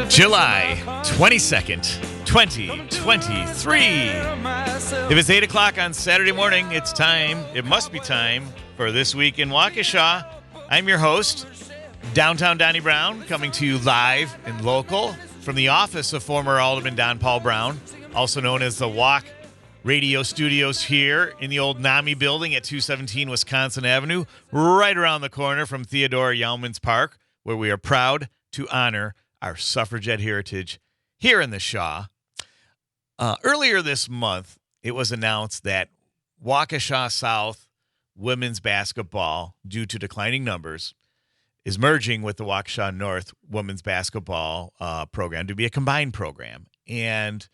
July 22nd, 2023. If it's 8 o'clock on Saturday morning, it's time, it must be time, for This Week in Waukesha. I'm your host, Downtown Donnie Brown, coming to you live and local from the office of former Alderman Don Paul Brown, also known as the Walk Radio Studios here in the old NAMI building at 217 Wisconsin Avenue, right around the corner from Theodore Yalman's Park, where we are proud to honor our suffragette heritage here in the Shaw. Earlier this month, it was announced that Waukesha South women's basketball, due to declining numbers, is merging with the Waukesha North women's basketball program to be a combined program. And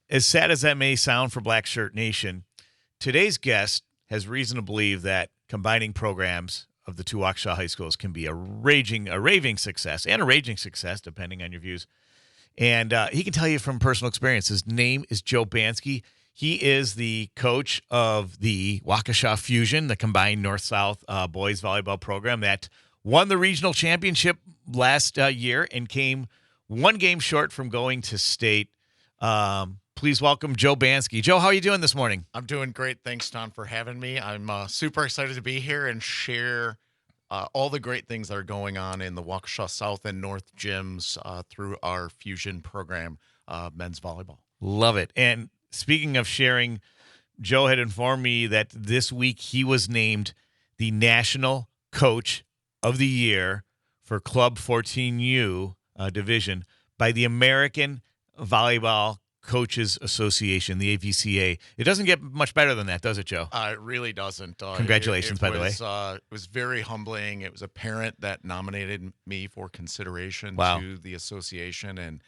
as sad as that may sound for Black Shirt Nation, today's guest has reason to believe that combining programs of the two Waukesha high schools can be a raving success, and a raging success, depending on your views. And he can tell you from personal experience. His name is Joe Banske. He is the coach of the Waukesha Fusion, the combined North-South boys volleyball program that won the regional championship last year and came one game short from going to state. Please welcome Joe Banske. Joe, how are you doing this morning? I'm doing great. Thanks, Don, for having me. I'm super excited to be here and share all the great things that are going on in the Waukesha South and North gyms through our Fusion program, men's volleyball. Love it. And speaking of sharing, Joe had informed me that this week he was named the National Coach of the Year for Club 14U division by the American Volleyball Coaches Association, the AVCA. It doesn't get much better than that, does it, Joe? It really doesn't. Congratulations, by the way. It was very humbling. It was a parent that nominated me for consideration to the association, and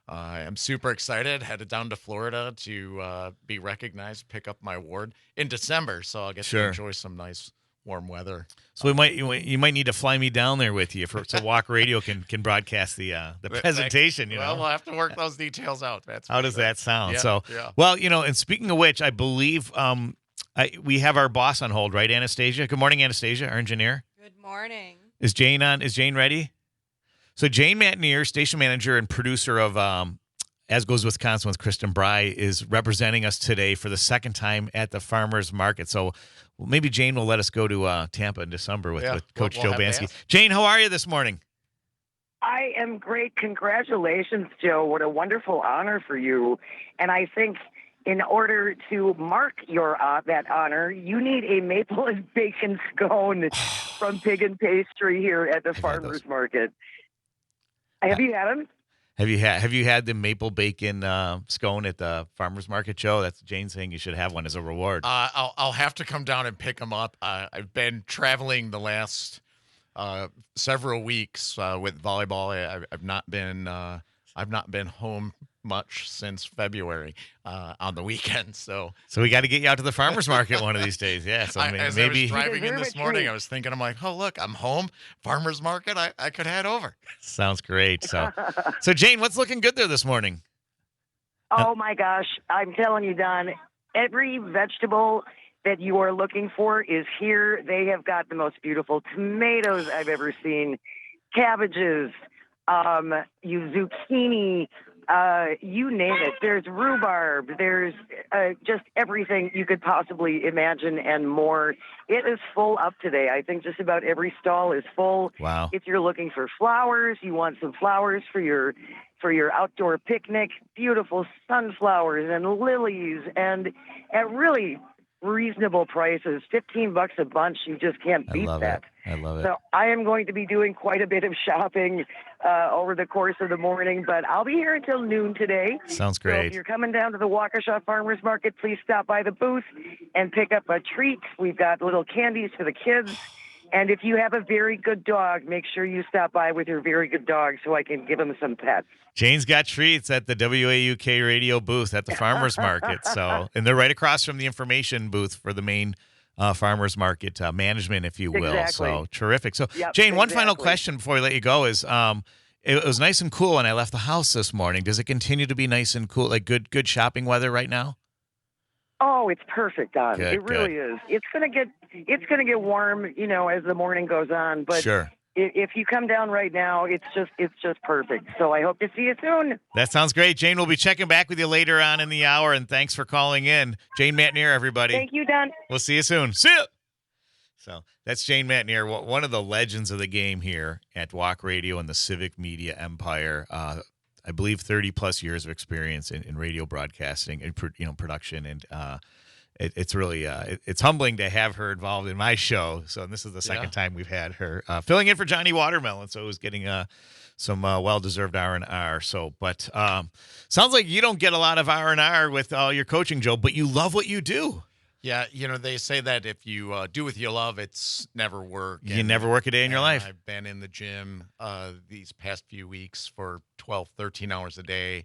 I'm super excited. Headed down to Florida to be recognized, pick up my award in December, so I'll get to enjoy some nice warm weather. So you might need to fly me down there with you so Walk Radio can broadcast the presentation. Well, we'll have to work those details out. How does that sound? Yeah. Well, and speaking of which, I believe we have our boss on hold, right, Anastasia? Good morning, Anastasia, our engineer. Good morning. Is Jane on? Is Jane ready? So Jane Matnier, station manager and producer of As Goes Wisconsin with Kristen Bry, is representing us today for the second time at the Farmers Market. So maybe Jane will let us go to Tampa in December with Coach Joe Banske. Jane, how are you this morning? I am great. Congratulations, Joe. What a wonderful honor for you. And I think in order to mark your that honor, you need a maple and bacon scone from Pig and Pastry here at the Farmers Market. Have you had them? Have you had the maple bacon scone at the Farmers Market, Joe? That's Jane saying you should have one as a reward. I'll have to come down and pick them up. I've been traveling the last several weeks with volleyball. I've not been home much since February on the weekends. So we got to get you out to the Farmers Market one of these days. Yeah. So as I was driving in this morning, I was thinking, I'm like, oh look, I'm home. Farmers Market. I could head over. Sounds great. So Jane, what's looking good there this morning? Oh my gosh, I'm telling you, Don. Every vegetable that you are looking for is here. They have got the most beautiful tomatoes I've ever seen, cabbages, zucchini. You name it. There's rhubarb. There's just everything you could possibly imagine and more. It is full up today. I think just about every stall is full. Wow. If you're looking for flowers, you want some flowers for your outdoor picnic, beautiful sunflowers and lilies, and at really reasonable prices, $15 a bunch. You just can't beat that. I love it. So I am going to be doing quite a bit of shopping over the course of the morning, but I'll be here until noon today. Sounds So great. if you're coming down to the Waukesha Farmers Market, please stop by the booth and pick up a treat. We've got little candies for the kids. And if you have a very good dog, make sure you stop by with your very good dog so I can give him some pets. Jane's got treats at the WAUK radio booth at the Farmers Market. And they're right across from the information booth for the main Farmers Market management, if you will. Exactly. So terrific. So Jane, one final question before we let you go is, it was nice and cool when I left the house this morning. Does it continue to be nice and cool, like good shopping weather right now? Oh, it's perfect, Don. Good, it really is. It's gonna get warm, as the morning goes on. But sure. if you come down right now, it's just perfect. So I hope to see you soon. That sounds great, Jane. We'll be checking back with you later on in the hour, and thanks for calling in. Jane Matnier, everybody. Thank you, Don. We'll see you soon. See ya! So that's Jane Matnier, one of the legends of the game here at Walk Radio and the Civic Media Empire. I believe 30-plus years of experience in radio broadcasting and production, and it's really it's humbling to have her involved in my show. So this is the second time we've had her filling in for Johnny Watermelon, so it was getting some well-deserved R&R. So, but sounds like you don't get a lot of R&R with all your coaching, Joe, but you love what you do. Yeah, they say that if you do what you love, it's never work. You never work a day in your life. I've been in the gym these past few weeks for 12, 13 hours a day.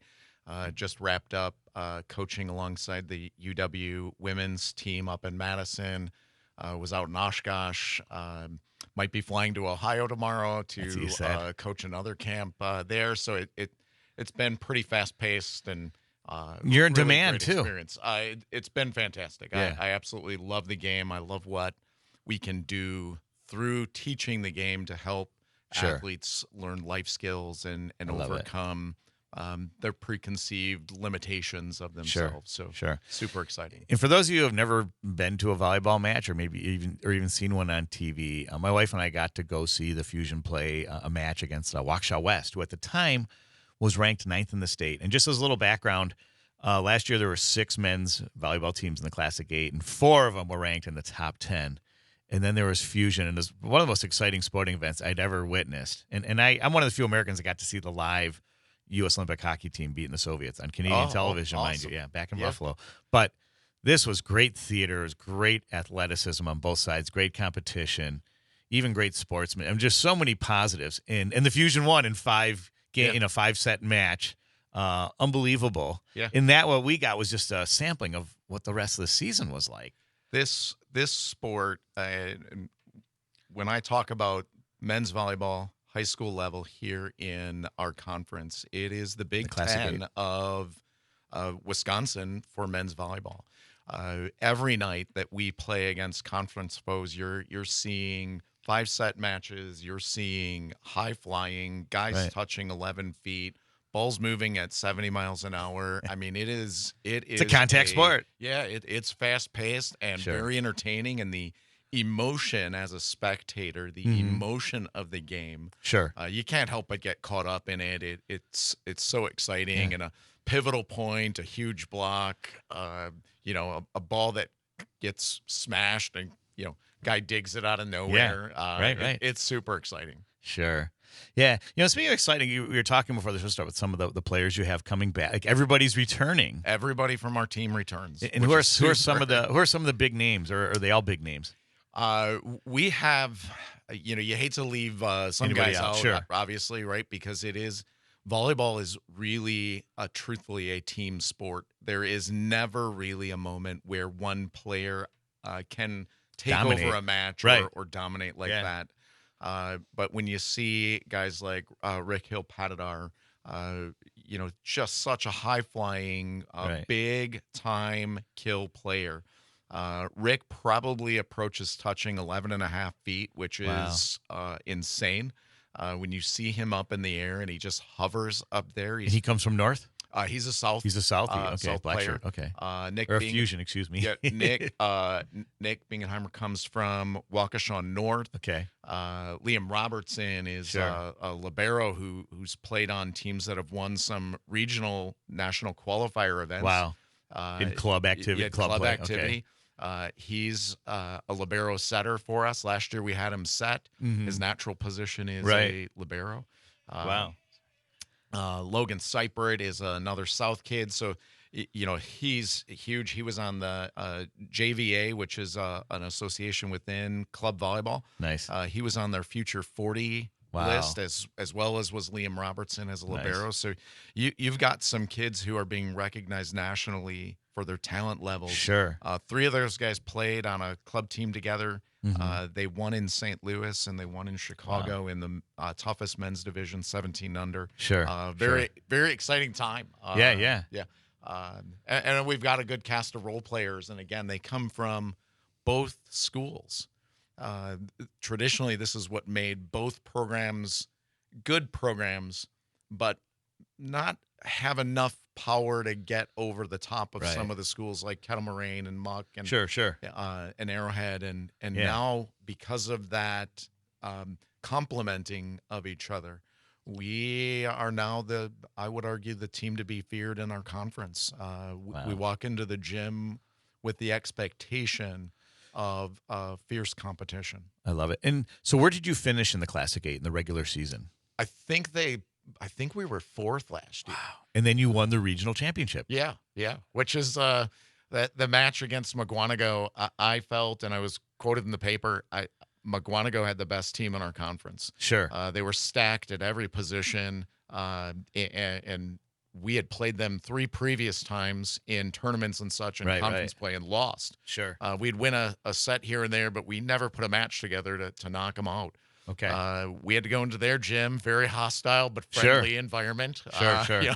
Just wrapped up coaching alongside the UW women's team up in Madison. Was out in Oshkosh. Might be flying to Ohio tomorrow to coach another camp there. So it's been pretty fast-paced and you're in really demand too. Experience. It's been fantastic. Yeah. I absolutely love the game. I love what we can do through teaching the game to help athletes learn life skills and overcome their preconceived limitations of themselves. So super exciting. And for those of you who have never been to a volleyball match or maybe even seen one on TV, my wife and I got to go see the Fusion play a match against Waukesha West, who at the time was ranked 9th in the state. And just as a little background, last year there were 6 men's volleyball teams in the Classic 8, and 4 of them were ranked in the top 10. And then there was Fusion, and it was one of the most exciting sporting events I'd ever witnessed. And I'm one of the few Americans that got to see the live U.S. Olympic hockey team beating the Soviets on Canadian television, awesome. mind you. Yeah, back in Buffalo. But this was great theater. It was great athleticism on both sides, great competition, even great sportsmen. And just so many positives. And the Fusion won in 5 in a 5-set match. Unbelievable. Yeah. In that, what we got was just a sampling of what the rest of the season was like. This sport, when I talk about men's volleyball, high school level here in our conference, it is the Big Ten of Wisconsin for men's volleyball. Every night that we play against conference foes, you're seeing 5-set matches. You're seeing high flying guys touching 11 feet, balls moving at 70 miles an hour. I mean, it's a contact sport. Yeah, it's fast paced and very entertaining, and the emotion as a spectator, the emotion of the game. You can't help but get caught up in it. It's so exciting and a pivotal point, a huge block. A ball that gets smashed and guy digs it out of nowhere. It's super exciting. Sure. Yeah. Speaking of exciting, we were talking before the show started with some of the players you have coming back. Like everybody's returning. Everybody from our team returns. And who are some of the big names, or are they all big names? We have, you hate to leave some Anybody guys out, out, obviously, right? Because volleyball is really, truthfully, a team sport. There is never really a moment where one player can take over a match or dominate like that. But when you see guys like Rick Hill-Patadar, just such a high-flying, big-time kill player. Rick probably approaches touching 11.5 feet, which is insane. When you see him up in the air and he just hovers up there. And he comes from North? He's a South. He's a Southie. Okay, South Black player. Shirt. Okay. Nick or a Fusion, excuse me. Yeah, Nick Bingenheimer comes from Waukesha North. Okay. Liam Robertson is a libero who's played on teams that have won some regional national qualifier events. Wow. In club activity. Club activity. Okay. He's a libero setter for us. Last year we had him set. His natural position is a libero. Wow. Logan Seipert is another South kid. So, he's huge. He was on the JVA, which is an association within club volleyball. Nice. He was on their Future 40 list as well as was Liam Robertson as a libero. Nice. So you've got some kids who are being recognized nationally for their talent levels. Sure. 3 of those guys played on a club team together. They won in St. Louis and they won in Chicago in the toughest men's division, 17 under. Sure. Very exciting time. Yeah. And we've got a good cast of role players. And again, they come from both schools. traditionally, this is what made both programs good programs, but not have enough power to get over the top of some of the schools like Kettle Moraine and Muck and and Arrowhead. And now, because of that complementing of each other, we are now I would argue, the team to be feared in our conference. We walk into the gym with the expectation of fierce competition. I love it. And so where did you finish in the Classic 8 in the regular season? I think we were 4th last year. Wow. And then you won the regional championship. Yeah. Which is the match against McGuanago. I felt, and I was quoted in the paper, McGuanago had the best team in our conference. Sure. They were stacked at every position, and we had played them 3 previous times in tournaments and such and conference play and lost. Sure. We'd win a set here and there, but we never put a match together to knock them out. Okay. We had to go into their gym, very hostile but friendly environment. Sure.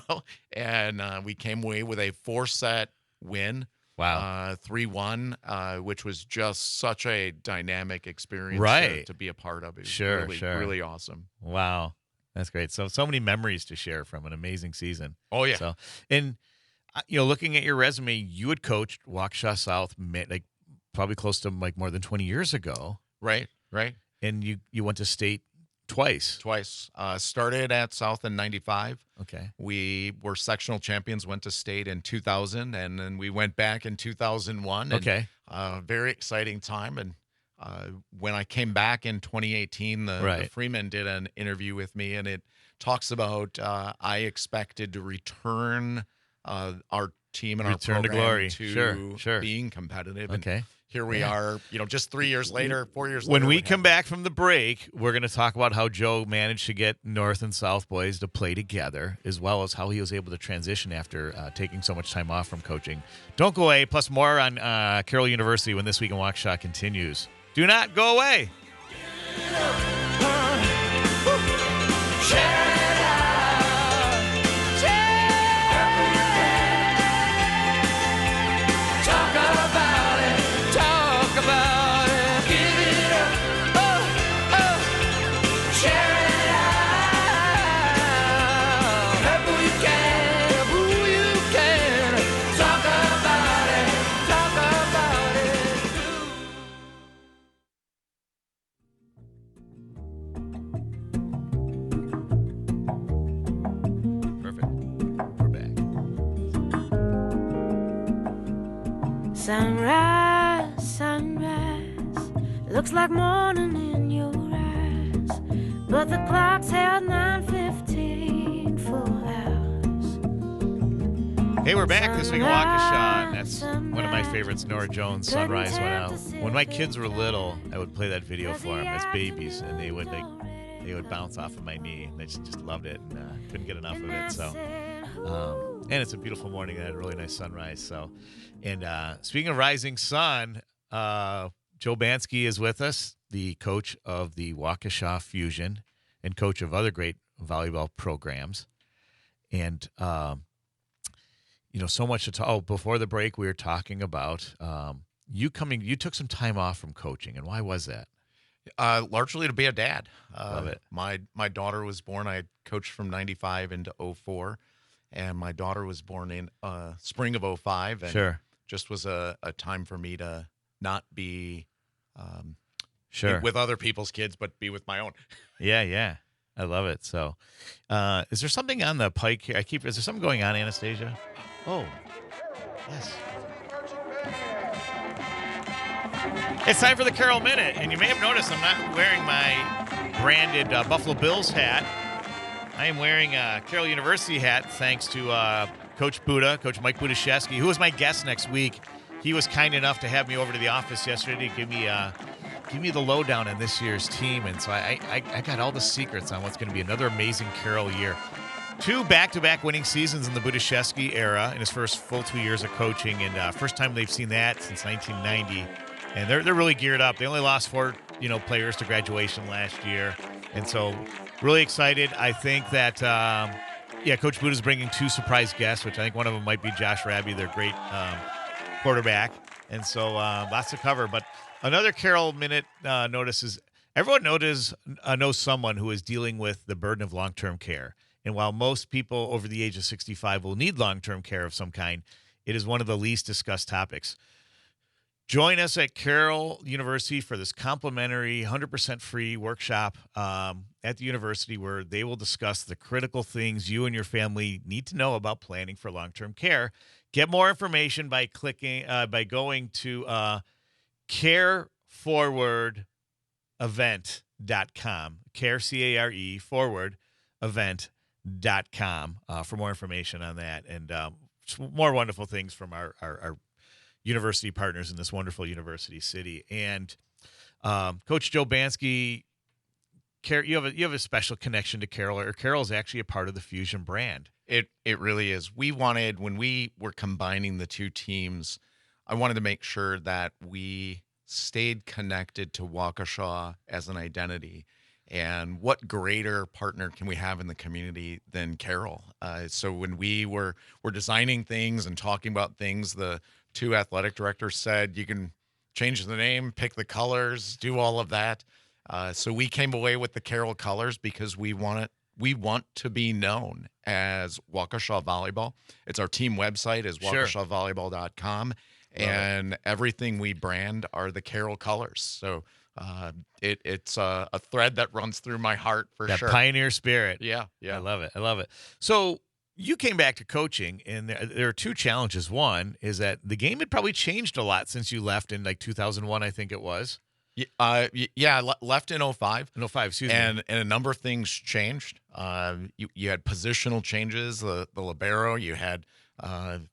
And we came away with a 4-set win. Wow. 3-1, which was just such a dynamic experience to be a part of. It was really awesome. Wow. That's great. So many memories to share from an amazing season. Oh, yeah. So, and, looking at your resume, you had coached Waukesha South, like probably close to like more than 20 years ago. Right. And you went to state twice. Started at South in 95. Okay. We were sectional champions, went to state in 2000, and then we went back in 2001. Okay. Very exciting time. And when I came back in 2018, the Freeman did an interview with me, and it talks about I expected to return our team and our program to glory. To being competitive. And here we are, just 3 years later, 4 years later. When we come back from the break, we're going to talk about how Joe managed to get North and South boys to play together, as well as how he was able to transition after taking so much time off from coaching. Don't go away. Plus more on Carroll University when This Week in Waukesha continues. Do not go away. Sunrise, looks like morning in your eyes, but the clock's held 9:15 full hours. Hey, we're back This Week in Waukesha, and that's one of my favorites, Nora Jones, Sunrise went out. When my kids were little, I would play that video for them as babies, and they would bounce off of my knee, and they just loved it, and couldn't get enough of it, so... and it's a beautiful morning and had a really nice sunrise. So, and speaking of rising sun, Joe Banske is with us, the coach of the Waukesha Fusion and coach of other great volleyball programs. And, so much to talk. Oh, before the break, we were talking about you took some time off from coaching. And why was that? Largely to be a dad. Love it. My daughter was born. I coached from 95 into 04. And my daughter was born in spring of 05. And just was a time for me to not be with other people's kids, but be with my own. Yeah. I love it. So is there something on the pike here? Is there something going on, Anastasia? Oh, yes. It's time for the Carroll Minute. And you may have noticed I'm not wearing my branded Buffalo Bills hat. I am wearing a Carroll University hat thanks to Coach Mike Budaszewski, who is my guest next week. He was kind enough to have me over to the office yesterday to give me the lowdown on this year's team. And so I got all the secrets on what's going to be another amazing Carroll year. 2 back-to-back winning seasons in the Budaszewski era in his first full 2 years of coaching, and first time they've seen that since 1990. And they're really geared up. They only lost 4 players to graduation last year, and so really excited. I think that Coach Buda is bringing 2 surprise guests, which I think one of them might be Josh Raby, their great quarterback, and so lots to cover. But Another Carol Minute notice is everyone knows someone who is dealing with the burden of long-term care. And while most people over the age of 65 will need long-term care of some kind, it is one of the least discussed topics. Join us at Carroll University for this complimentary, 100% free workshop at the university where they will discuss the critical things you and your family need to know about planning for long-term care. Get more information by going to careforwardevent.com, care, forward event.com for more information on that and more wonderful things from our university partners in this wonderful university city. And Coach Joe Banske, you have a special connection to Carroll, or Carroll is actually a part of the Fusion brand. It really is. We wanted, when we were combining the two teams, I wanted to make sure that we stayed connected to Waukesha as an identity. And what greater partner can we have in the community than Carroll? So when we were designing things and talking about things, the two athletic directors said, you can change the name, pick the colors, do all of that. So we came away with the Carroll colors because we want to be known as Waukesha Volleyball. It's our team website is waukeshavolleyball.com. And everything we brand are the Carroll colors. So it's a thread that runs through my heart for that sure. Pioneer spirit. Yeah. I love it. So you came back to coaching, and there are two challenges. One is that the game had probably changed a lot since you left in like 2001, I think it was. Left in 05. In 05, excuse me. And a number of things changed. You had positional changes, the libero. You had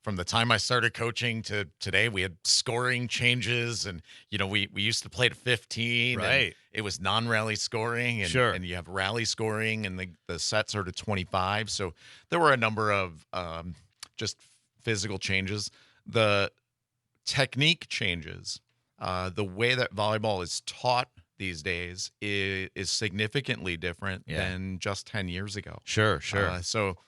from the time I started coaching to today, we had scoring changes, and we used to play to 15. Right. And it was non-rally scoring, and, sure. And you have rally scoring, and the sets are to 25. So there were a number of just physical changes. The technique changes. The way that volleyball is taught these days is significantly different than just 10 years ago. Sure. So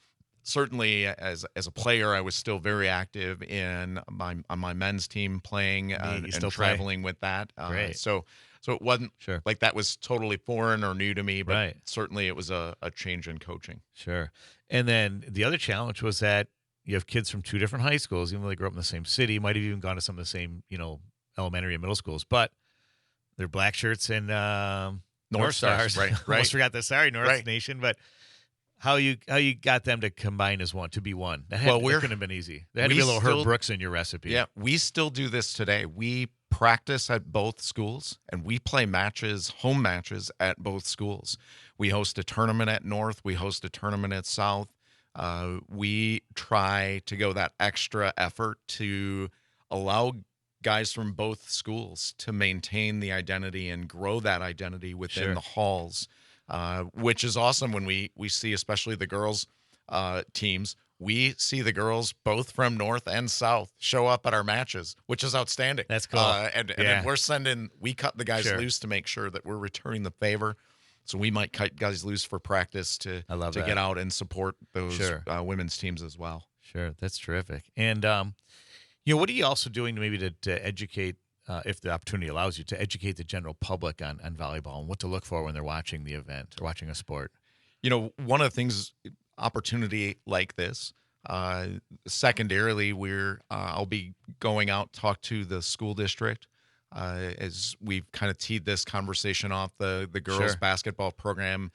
certainly as a player, I was still very active on my men's team playing and traveling with that. Great. So it wasn't like that was totally foreign or new to me, but certainly it was a change in coaching. Sure. And then the other challenge was that you have kids from two different high schools, even though they grew up in the same city, might have even gone to some of the same, elementary and middle schools, but they're black shirts and North Stars. Right. Almost forgot that. Sorry, North Nation, but how you got them to combine as one, to be one. That couldn't have been easy. There had to be a little Herb Brooks in your recipe. Yeah, we still do this today. We practice at both schools, and we play home matches at both schools. We host a tournament at North. We host a tournament at South. We try to go that extra effort to allow guys from both schools to maintain the identity and grow that identity within the halls, which is awesome when we see, especially the girls teams, we see the girls both from North and South show up at our matches, which is outstanding. That's cool. And then we cut the guys loose to make sure that we're returning the favor. So we might cut guys loose for practice to get out and support those women's teams as well. Sure. That's terrific. And, what are you also doing to educate, if the opportunity allows you, to educate the general public on volleyball and what to look for when they're watching the event or watching a sport? One of the things, opportunity like this, secondarily, I'll be going out, talk to the school district as we've kind of teed this conversation off, the girls basketball program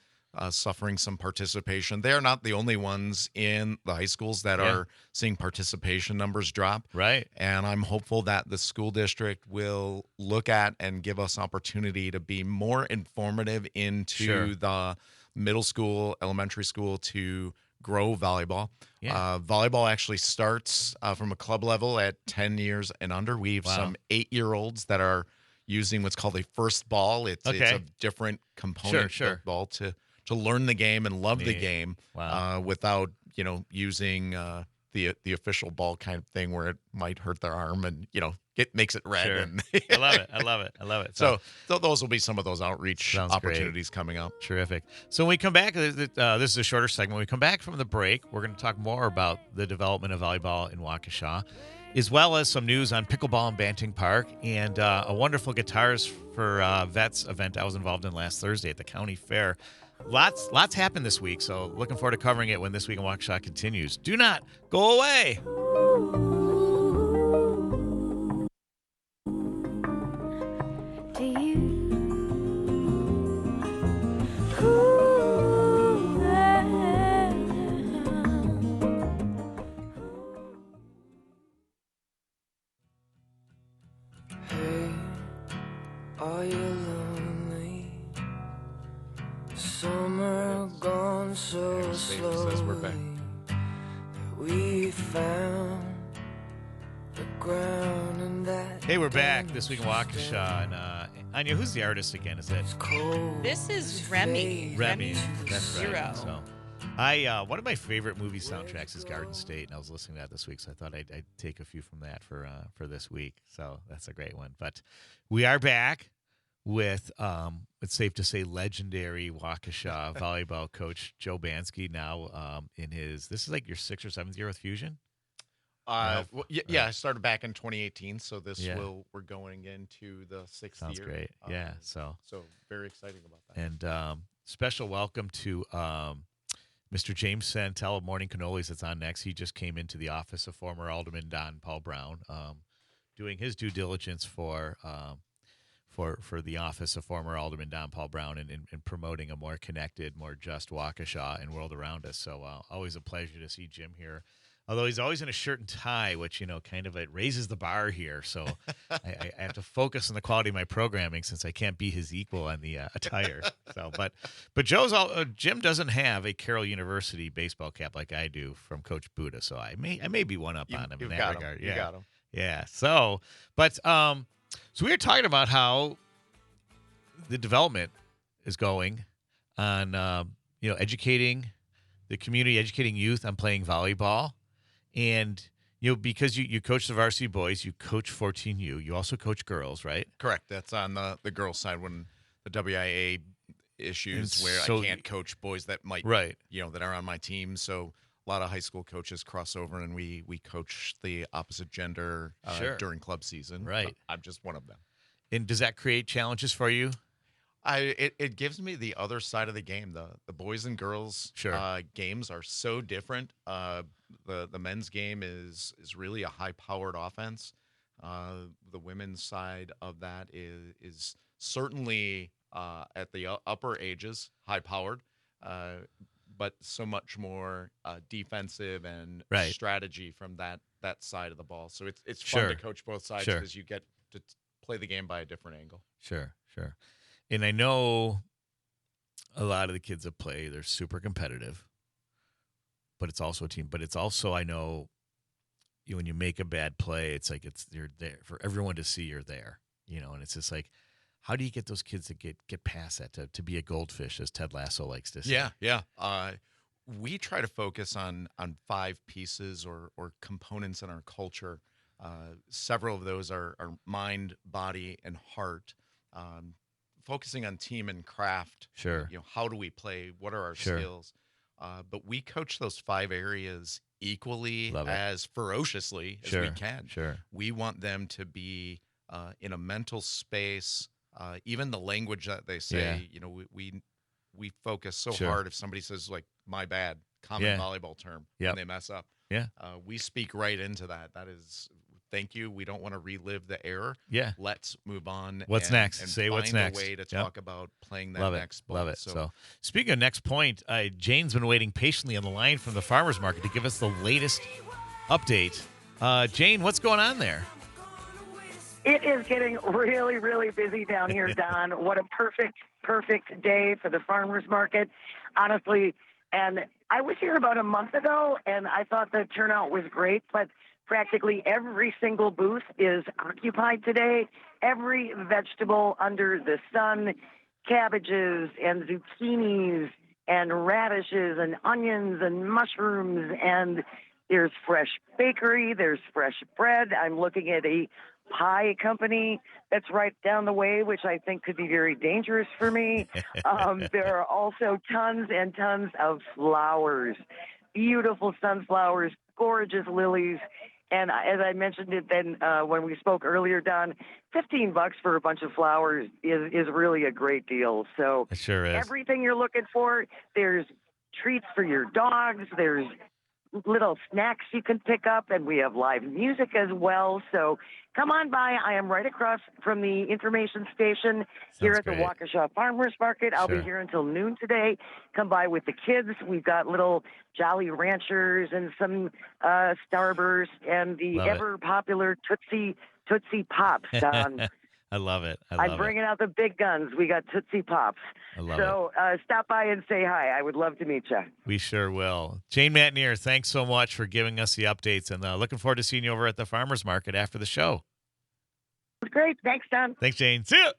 suffering some participation. They are not the only ones in the high schools that are seeing participation numbers drop. Right. And I'm hopeful that the school district will look at and give us opportunity to be more informative into the middle school, elementary school to grow volleyball. Yeah. Volleyball actually starts from a club level at 10 years and under. We have some 8-year-olds that are using what's called a first ball. It's a different component of ball to learn the game and love the game without, using the official ball kind of thing where it might hurt their arm and, it makes it red. Sure. And I love it. So those will be some of those outreach opportunities coming up. Terrific. So when we come back, this is a shorter segment. When we come back from the break, we're going to talk more about the development of volleyball in Waukesha. as well as some news on pickleball in Banting Park and a wonderful Guitars for Vets event I was involved in last Thursday at the county fair. Lots happened this week, so looking forward to covering it when This Week in Waukesha continues. Do not go away. Do you? Hey, are you lonely? Summer gone so Davis says we're back. slowly. We found the ground and that Hey, we're back. This Week in Waukesha. And Anya, who's the artist again? Is it cold. This is Remy. Remy? That's Zero. right. So, one of my favorite movie soundtracks is Garden State, and I was listening to that this week, so I thought I'd take a few from that for this week. So that's a great one. But we are back with, it's safe to say, legendary Waukesha volleyball coach Joe Banske. Now this is like your 6th or 7th year with Fusion. I started back in 2018, so we're going into the 6th Sounds year. great. Yeah, so very exciting about that. And special welcome to Mr. James Santel of Morning Cannolis that's on next. He just came into the office of former Alderman Don Paul Brown, doing his due diligence for the office of former Alderman Don Paul Brown and promoting a more connected, more just Waukesha and world around us. So always a pleasure to see Jim here. Although he's always in a shirt and tie, which, kind of it raises the bar here. So I have to focus on the quality of my programming since I can't be his equal on the attire. So, but Jim doesn't have a Carroll University baseball cap like I do from Coach Buddha. So I may be one up on him in that regard. You got him. Yeah. So, but so we were talking about how the development is going on, educating the community, educating youth on playing volleyball. And, because you coach the varsity boys, you coach 14U, you also coach girls, right? Correct. That's on the girls' side when the WIA issues where I can't coach boys that might, that are on my team. So a lot of high school coaches cross over and we coach the opposite gender during club season. Right. I'm just one of them. And does that create challenges for you? It gives me the other side of the game. The boys and girls games are so different. The men's game is really a high-powered offense. The women's side of that is certainly at the upper ages high-powered, but so much more defensive and strategy from that side of the ball. So it's fun to coach both sides because you get to play the game by a different angle. Sure. And I know a lot of the kids that play, they're super competitive, but it's also a team. But it's also, I know, when you make a bad play, it's like you're there for everyone to see you're there, and it's just like, how do you get those kids to get past that, to be a goldfish, as Ted Lasso likes to say? Yeah. We try to focus on 5 pieces or components in our culture. Several of those are mind, body, and heart. Focusing on team and craft. Sure. How do we play? What are our skills? But we coach those 5 areas equally as ferociously as we can. Sure. We want them to be in a mental space. Even the language that they say, we focus so hard. If somebody says like "my bad," common volleyball term, and they mess up, we speak right into that. That is. Thank you. We don't want to relive the error. Yeah. Let's move on. What's next? Say what's next. Find a way to talk about playing that next ball. Love it. So, speaking of next point, Jane's been waiting patiently on the line from the farmers market to give us the latest update. Jane, what's going on there? It is getting really, really busy down here, Don. What a perfect day for the farmers market, honestly. And I was here about a month ago, and I thought the turnout was great, but practically every single booth is occupied today. Every vegetable under the sun, cabbages and zucchinis and radishes and onions and mushrooms, and there's fresh bakery, there's fresh bread. I'm looking at a pie company that's right down the way, which I think could be very dangerous for me. There are also tons and tons of flowers, beautiful sunflowers, gorgeous lilies, And as I mentioned it then when we spoke earlier, Don, $15 for a bunch of flowers is really a great deal. So It sure is. everything you're looking for, there's treats for your dogs, there's little snacks you can pick up, and we have live music as well. So come on by. I am right across from the information station here Sounds at great. the Waukesha Farmers Market. I'll Sure. be here until noon today. Come by with the kids. We've got little Jolly Ranchers and some Starburst and the Love it. ever popular Tootsie Pops. I love it. I'm bringing out the big guns. We got Tootsie Pops. I love So stop by and say hi. I would love to meet you. We sure will. Jane Matnier, thanks so much for giving us the updates, and looking forward to seeing you over at the farmers market after the show. Great. Thanks, Don. Thanks, Jane. See ya.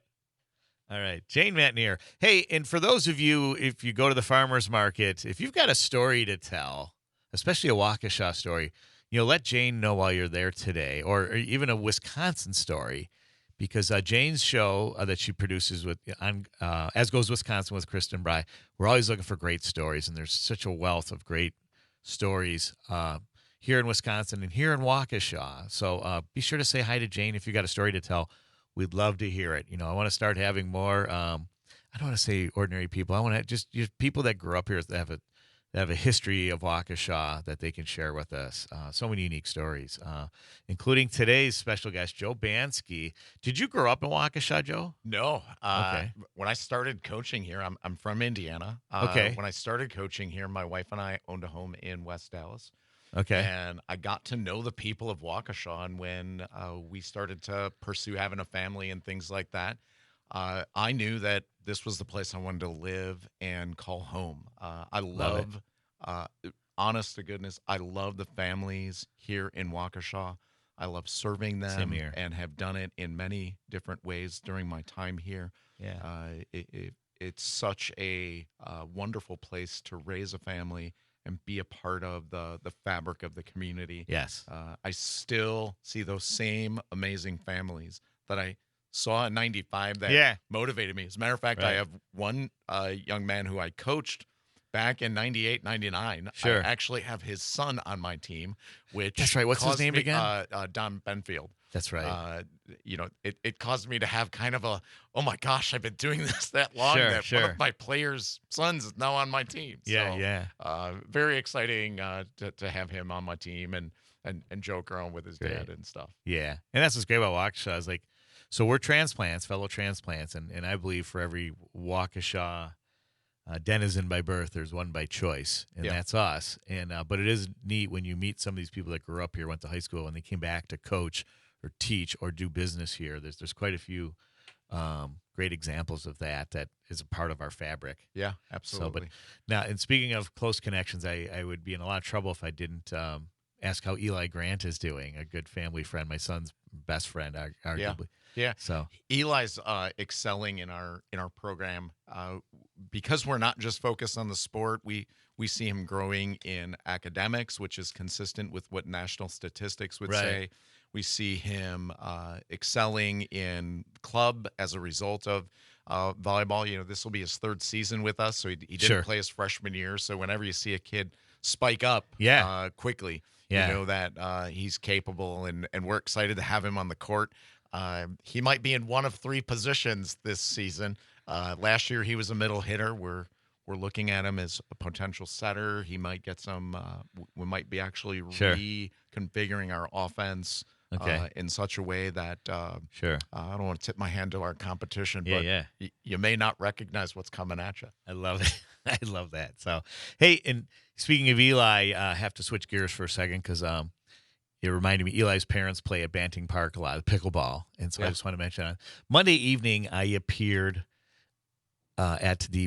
All right, Jane Matnier. Hey, and for those of you, if you go to the farmers market, if you've got a story to tell, especially a Waukesha story, let Jane know while you're there today, or even a Wisconsin story, because Jane's show that she produces with As Goes Wisconsin with Kristen Bry, we're always looking for great stories, and there's such a wealth of great stories here in Wisconsin and here in Waukesha. So be sure to say hi to Jane if you got a story to tell. We'd love to hear it. I want to start having more. I don't want to say ordinary people. I want to just people that grew up here that have a history of Waukesha that they can share with us. So many unique stories, including today's special guest, Joe Banske. Did you grow up in Waukesha, Joe? No. Okay. When I started coaching here, I'm from Indiana. Okay. When I started coaching here, my wife and I owned a home in West Dallas. Okay. And I got to know the people of Waukesha, and when we started to pursue having a family and things like that, I knew that this was the place I wanted to live and call home. I love, honest to goodness, I love the families here in Waukesha. I love serving them Same here. and have done it in many different ways during my time here. Yeah. It's such a wonderful place to raise a family and be a part of the fabric of the community. Yes. I still see those same amazing families that I saw in 95 that motivated me. As a matter of fact, I have one young man who I coached back in 98, 99. Sure. I actually have his son on my team, which That's right. What's his caused name me- again? Don Benfield. That's right. It caused me to have kind of a, oh my gosh, I've been doing this that long Sure, that sure. one of my players' sons is now on my team. Yeah. Very exciting to have him on my team and joke around with his dad and stuff. Yeah. And that's what's great about Waukesha is so we're transplants, fellow transplants, and I believe for every Waukesha denizen by birth, there's one by choice, and that's us. And but it is neat when you meet some of these people that grew up here, went to high school, and they came back to coach or teach or do business here. There's quite a few great examples of that is a part of our fabric. Yeah, absolutely. So, but now, and speaking of close connections, I would be in a lot of trouble if I didn't ask how Eli Grant is doing, a good family friend, my son's best friend, arguably. Yeah. So Eli's excelling in our program because we're not just focused on the sport. We see him growing in academics, which is consistent with what national statistics would say. We see him excelling in club as a result of volleyball. This will be his third season with us, so he didn't play his freshman year. So whenever you see a kid spike up quickly, you know that he's capable, and we're excited to have him on the court. He might be in one of three positions this season. Last year he was a middle hitter. We're looking at him as a potential setter. He might get some. We might be actually reconfiguring our offense in such a way that I don't want to tip my hand to our competition, but you may not recognize what's coming at you. I love it. I love that. So, hey, and speaking of Eli, I have to switch gears for a second because it reminded me, Eli's parents play at Banting Park a lot, pickleball. And so I just want to mention, Monday evening, I appeared at the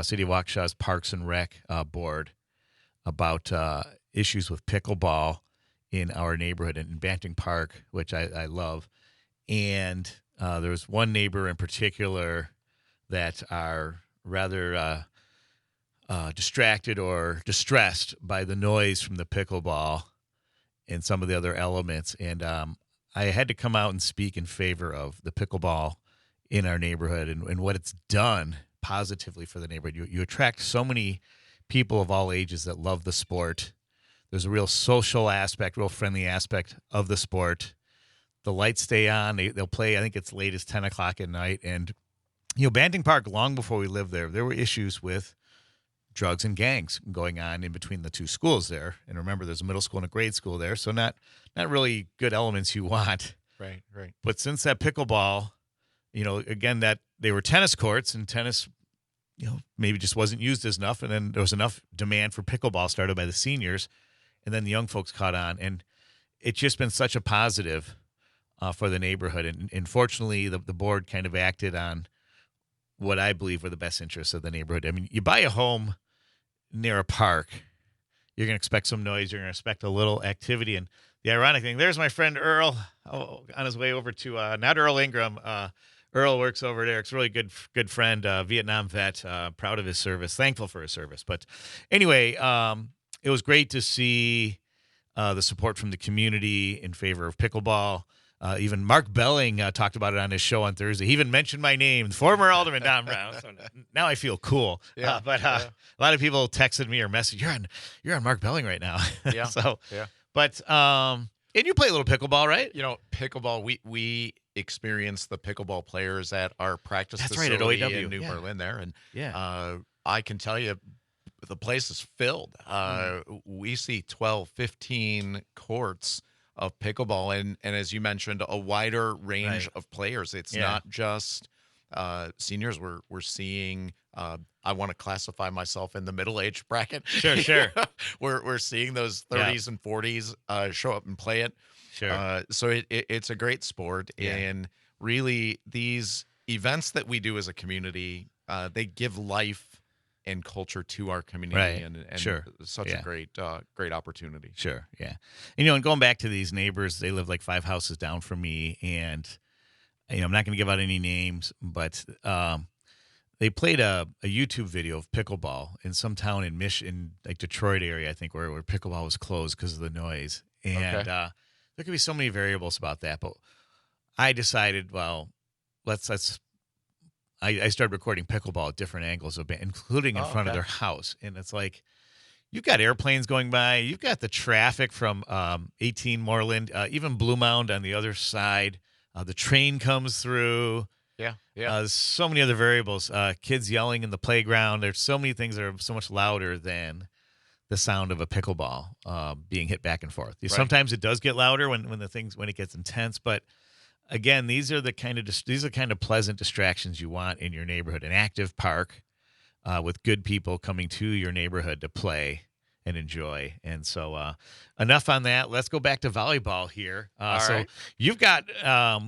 City of Waukesha's Parks and Rec board about issues with pickleball in our neighborhood in Banting Park, which I love. And there was one neighbor in particular that are rather distracted or distressed by the noise from the pickleball and some of the other elements. And I had to come out and speak in favor of the pickleball in our neighborhood and what it's done positively for the neighborhood. You attract so many people of all ages that love the sport. There's a real social aspect, real friendly aspect of the sport. The lights stay on. They'll play, I think it's late as 10 o'clock at night. And, Banting Park, long before we lived there were issues with drugs and gangs going on in between the two schools there. And remember, there's a middle school and a grade school there. So not really good elements you want. Right. But since that pickleball, again, that they were tennis courts, and tennis, maybe just wasn't used as enough. And then there was enough demand for pickleball started by the seniors. And then the young folks caught on. And it's just been such a positive for the neighborhood. And fortunately, the board kind of acted on what I believe were the best interests of the neighborhood. I mean, you buy a home near a park, you're going to expect some noise. You're going to expect a little activity. And the ironic thing, there's my friend Earl on his way over to, not Earl Ingram. Earl works over there. It's a really good friend, Vietnam vet, proud of his service, thankful for his service. But anyway, it was great to see the support from the community in favor of pickleball. Even Mark Belling talked about it on his show on Thursday. He even mentioned my name, former Alderman Don Brown. So now I feel cool. Yeah, a lot of people texted me or messaged, "You're on Mark Belling right now." Yeah. But and you play a little pickleball, right? Pickleball. We experienced the pickleball players at our practice That's right, facility at OAW. in New Berlin there, and Yeah. I can tell you, the place is filled. We see 12, 15 courts of pickleball, and as you mentioned, a wider range of players. It's not just seniors. We're seeing. I want to classify myself in the middle-age bracket. Sure. We're seeing those 30s and 40s show up and play it. Sure. So it's a great sport, and really these events that we do as a community, they give life and culture to our community, and such a great opportunity. Sure, yeah. And going back to these neighbors, they live like 5 houses down from me, and I'm not going to give out any names, but they played a YouTube video of pickleball in some town in Michigan, like Detroit area, I think, where pickleball was closed because of the noise. And there could be so many variables about that, but I decided, well, I started recording pickleball at different angles, including in front of their house. And it's like, you've got airplanes going by. You've got the traffic from 18 Moreland, even Blue Mound on the other side. The train comes through. Yeah. There's so many other variables. Kids yelling in the playground. There's so many things that are so much louder than the sound of a pickleball being hit back and forth. Right. Sometimes it does get louder when it gets intense, but again, these are the kind of pleasant distractions you want in your neighborhood. An active park with good people coming to your neighborhood to play and enjoy. And so enough on that. Let's go back to volleyball here. So you've got,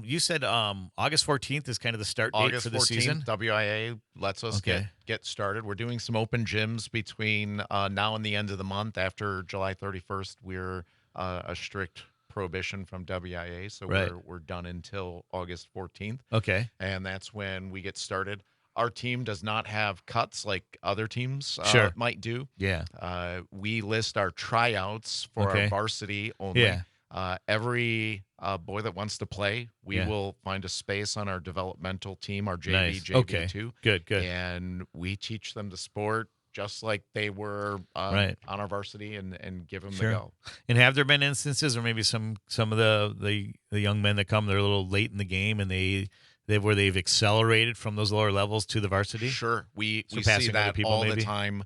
you said August 14th is kind of the start date for the season. WIA lets us get started. We're doing some open gyms between now and the end of the month. After July 31st, we're a strict prohibition from WIA, so we're done until August 14th. Okay. And that's when we get started. Our team does not have cuts like other teams might do. Yeah. We list our tryouts for our varsity only. Yeah. Every boy that wants to play, we will find a space on our developmental team, our JV, nice. JV2. Good. And we teach them the sport just like they were on our varsity, and give them the go. And have there been instances, or maybe some of the young men that come, they're a little late in the game, and they've accelerated from those lower levels to the varsity? Sure. We see that all the time.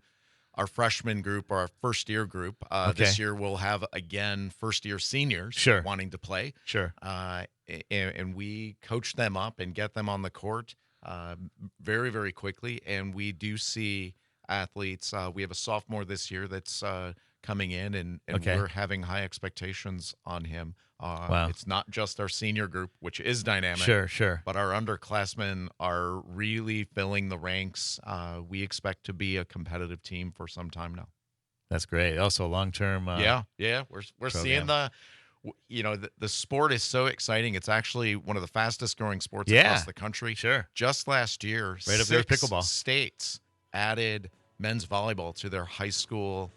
Our freshman group, or our first-year group, this year we'll have, again, first-year seniors wanting to play. Sure. And we coach them up and get them on the court very, very quickly, and we do see athletes. We have a sophomore this year that's coming in, and we're having high expectations on him. Wow. It's not just our senior group, which is dynamic. Sure. But our underclassmen are really filling the ranks. We expect to be a competitive team for some time now. That's great. Also, long-term. We're seeing the sport is so exciting. It's actually one of the fastest growing sports across the country. Sure. Just last year, right up there with pickleball. States added men's volleyball to their high school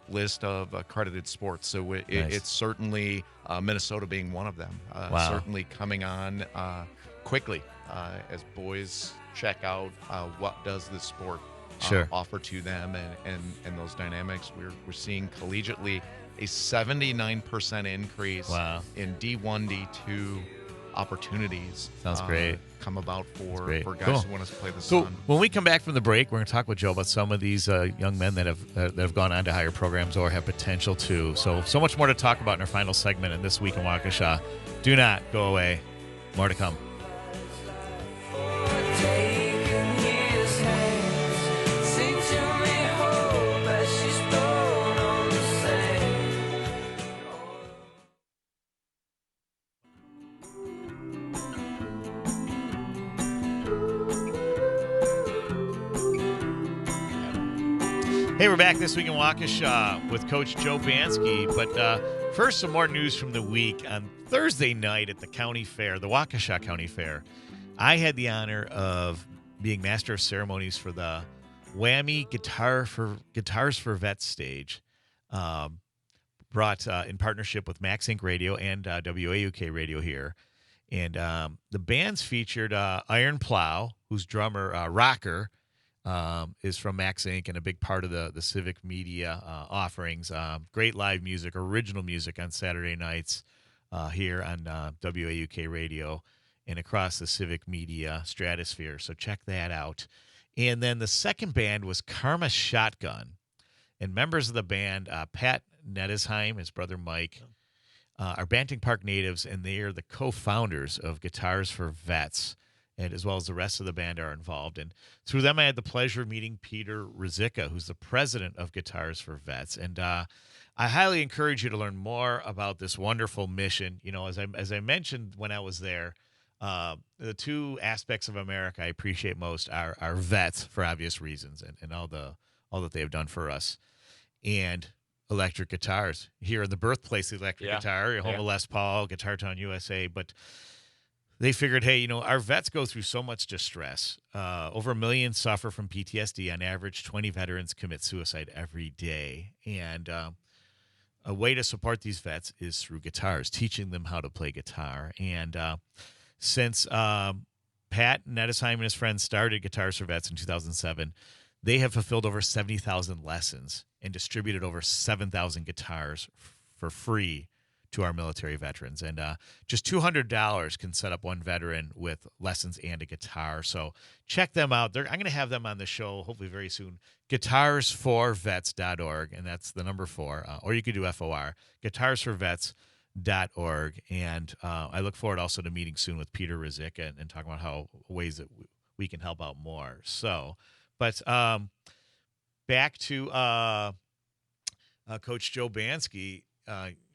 list of accredited sports. So it's certainly Minnesota being one of them. Certainly coming on quickly as boys check out what does this sport Sure. offer to them and those dynamics. We're seeing collegiately a 79% increase Wow. in D1, D2 opportunities. Sounds great. Come about for great. guys Cool. who want to play the So Sun. when we come back from the break, we're going to talk with Joe about some of these young men that have gone on to higher programs or have potential to. So much more to talk about in our final segment in This Week in Waukesha. Do not go away. More to come. Hey, we're back This Week in Waukesha with Coach Joe Banske. But first, some more news from the week. On Thursday night at the county fair, the Waukesha County Fair, I had the honor of being master of ceremonies for the Whammy Guitars for Vets stage, brought in partnership with Max Inc. Radio and WAUK Radio here. And the bands featured Iron Plow, whose drummer, Rocker, is from Max Inc. and a big part of the civic media offerings. Great live music, original music on Saturday nights here on WAUK Radio and across the civic media stratosphere. So check that out. And then the second band was Karma Shotgun. And members of the band, Pat Nettesheim, his brother Mike, are Banting Park natives, and they are the co-founders of Guitars for Vets. And as well as the rest of the band are involved. And through them, I had the pleasure of meeting Peter Ruzicka, who's the president of Guitars for Vets. And I highly encourage you to learn more about this wonderful mission. You know, as I mentioned when I was there, the two aspects of America I appreciate most are vets for obvious reasons and all that they have done for us. And electric guitars. Here in the birthplace of the electric guitar, home of Les Paul, Guitar Town USA. But they figured, hey, you know, our vets go through so much distress. Over 1 million suffer from PTSD. On average, 20 veterans commit suicide every day. And a way to support these vets is through guitars, teaching them how to play guitar. And since Pat Nettesheim and his friends started Guitars for Vets in 2007, they have fulfilled over 70,000 lessons and distributed over 7,000 guitars for free to our military veterans. And just $200 can set up one veteran with lessons and a guitar. So check them out. I'm going to have them on the show hopefully very soon. Guitarsforvets.org, and that's the number 4. Or you could do FOR, guitarsforvets.org. And I look forward also to meeting soon with Peter Ruzicka and talking about how ways that we can help out more. So, but back to Coach Joe Banske.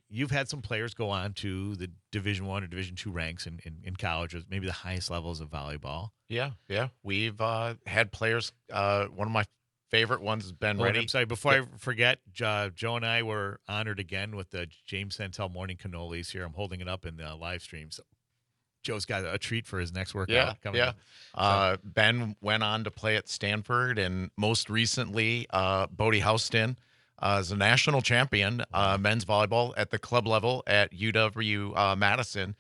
You've had some players go on to the Division I or Division II ranks in college, maybe the highest levels of volleyball. Yeah. We've had players. One of my favorite ones has been ready. I'm sorry, before I forget, Joe and I were honored again with the James Santel morning cannolis here. I'm holding it up in the live stream. So Joe's got a treat for his next workout coming up. So. Ben went on to play at Stanford, and most recently, Bodie Houston is a national champion, men's volleyball at the club level at UW Madison.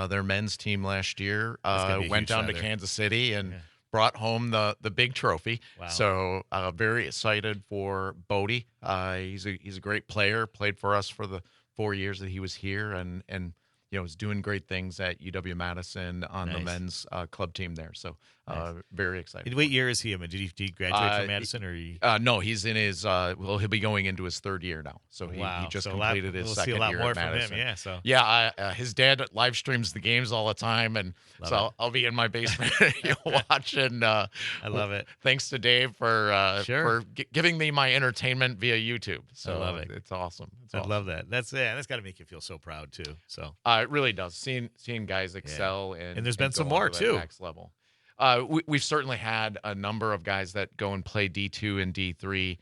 Their men's team last year went down to Kansas City and brought home the big trophy. Wow. So very excited for Bodie. He's a great player, played for us for the 4 years that he was here, and you know, is doing great things at UW Madison on the men's club team there. So very excited. What year is he in? Did he graduate from Madison, or he? No, he's in his. He'll be going into his 3rd year now. So he just completed his second year at Madison. Him, so his dad live streams the games all the time, and I'll be in my basement watching. I love it. Thanks to Dave for giving me my entertainment via YouTube. So I love it. It's awesome. I love that. That's got to make you feel so proud too. So it really does. Seeing guys excel and there's been some more too. Next level. We've certainly had a number of guys that go and play D2 and D3.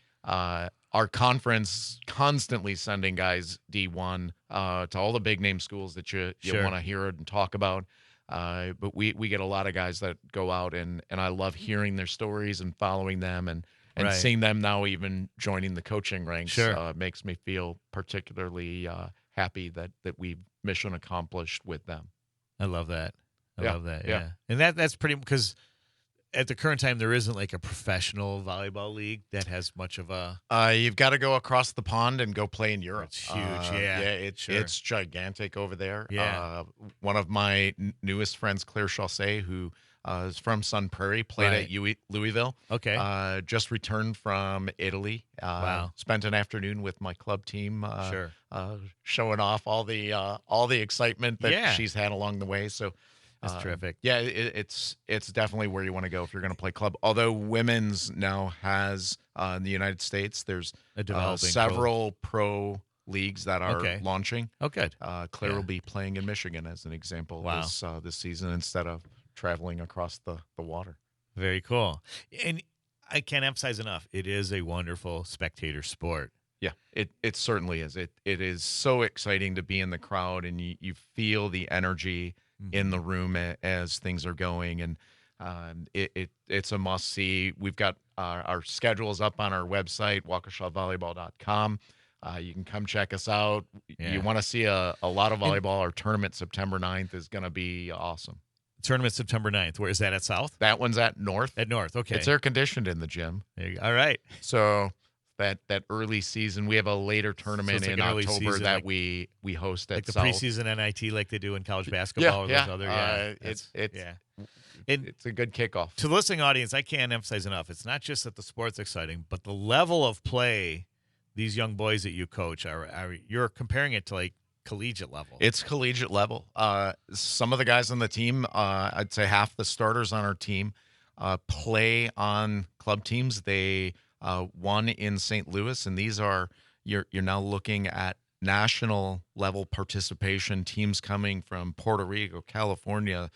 Our conference constantly sending guys D1 to all the big name schools that you want to hear and talk about. But we get a lot of guys that go out, and I love hearing their stories and following them and seeing them now even joining the coaching ranks. Makes me feel particularly happy that we've mission accomplished with them. I love that. I love that. Yeah. And that's pretty, because at the current time, there isn't like a professional volleyball league that has much of a. You've got to go across the pond and go play in Europe. It's huge. Yeah, it's gigantic over there. Yeah. One of my newest friends, Claire Chaussee, who is from Sun Prairie, played at Louisville. Okay. Just returned from Italy. Wow. Spent an afternoon with my club team. Sure. Showing off all the excitement that she's had along the way. So. That's terrific. Yeah, it's definitely where you want to go if you're going to play club. Although women's now has in the United States, there's several pro leagues that are launching. Oh, good. Claire will be playing in Michigan as an example this season instead of traveling across the water. Very cool. And I can't emphasize enough, it is a wonderful spectator sport. Yeah, it certainly is. It is so exciting to be in the crowd and you feel the energy in the room as things are going, and it's a must see. We've got our schedules up on our website, waukeshavolleyball.com. You can come check us out. You want to see a lot of volleyball. Our tournament September 9th is going to be awesome. Tournament September 9th. Where is that, at South? That one's at North. At North, okay. It's air conditioned in the gym. There you go. All right. So that early season, we have a later tournament in October season, that we host at like the South. preseason NIT, like they do in college basketball. Or those other, it's a good kickoff. To the listening audience, I can't emphasize enough. It's not just that the sport's exciting, but the level of play these young boys that you coach you're comparing it to like collegiate level. It's collegiate level. Some of the guys on the team, I'd say half the starters on our team, play on club teams. They won in St. Louis, and these are you're now looking at national level participation. Teams coming from Puerto Rico, California,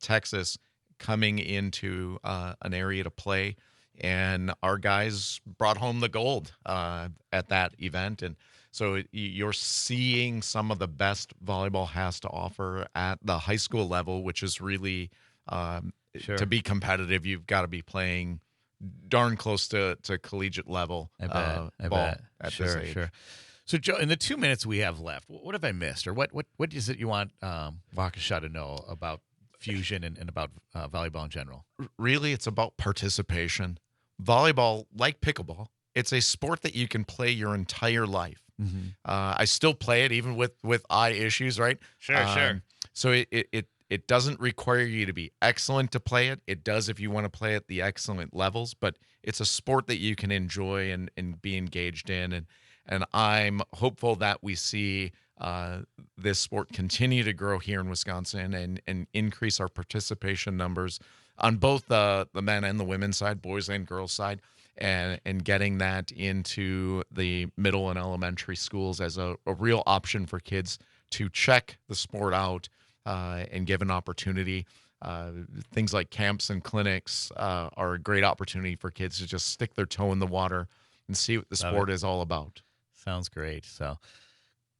Texas, coming into an area to play, and our guys brought home the gold at that event. And so you're seeing some of the best volleyball has to offer at the high school level, which is really to be competitive, you've got to be playing darn close to collegiate level I bet. At this age. Sure. So, Joe, in the 2 minutes we have left, what have I missed, or what is it you want Waukesha to know about Fusion and about volleyball in general? Really, it's about participation. Volleyball, like pickleball, it's a sport that you can play your entire life. Mm-hmm. I still play it even with eye issues, right? Sure. So it doesn't require you to be excellent to play it. It does if you want to play at the excellent levels, but it's a sport that you can enjoy and be engaged in. And I'm hopeful that we see this sport continue to grow here in Wisconsin and increase our participation numbers on both the men and the women's side, boys and girls side, and getting that into the middle and elementary schools as a real option for kids to check the sport out and give an opportunity. Things like camps and clinics are a great opportunity for kids to just stick their toe in the water and see what the sport is all about. Sounds great. So,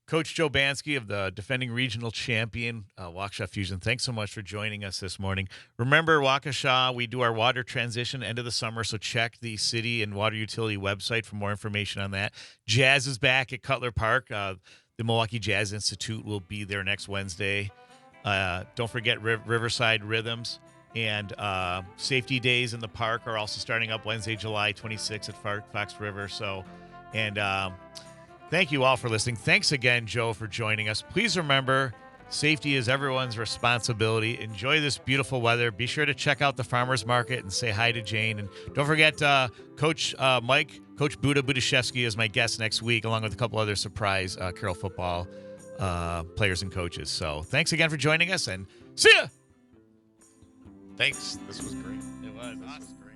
Coach Joe Banske of the defending regional champion, Waukesha Fusion, thanks so much for joining us this morning. Remember, Waukesha, we do our water transition end of the summer, so check the city and water utility website for more information on that. Jazz is back at Cutler Park. The Milwaukee Jazz Institute will be there next Wednesday. Don't forget Riverside Rhythms and safety days in the park are also starting up Wednesday, July 26th at Fox River. So, thank you all for listening. Thanks again, Joe, for joining us. Please remember, safety is everyone's responsibility. Enjoy this beautiful weather. Be sure to check out the farmers market and say hi to Jane. And don't forget, Coach Buda Budashevsky is my guest next week, along with a couple other surprise Carroll football players and coaches. So thanks again for joining us, and see ya. Thanks. This was great. It was. This was great.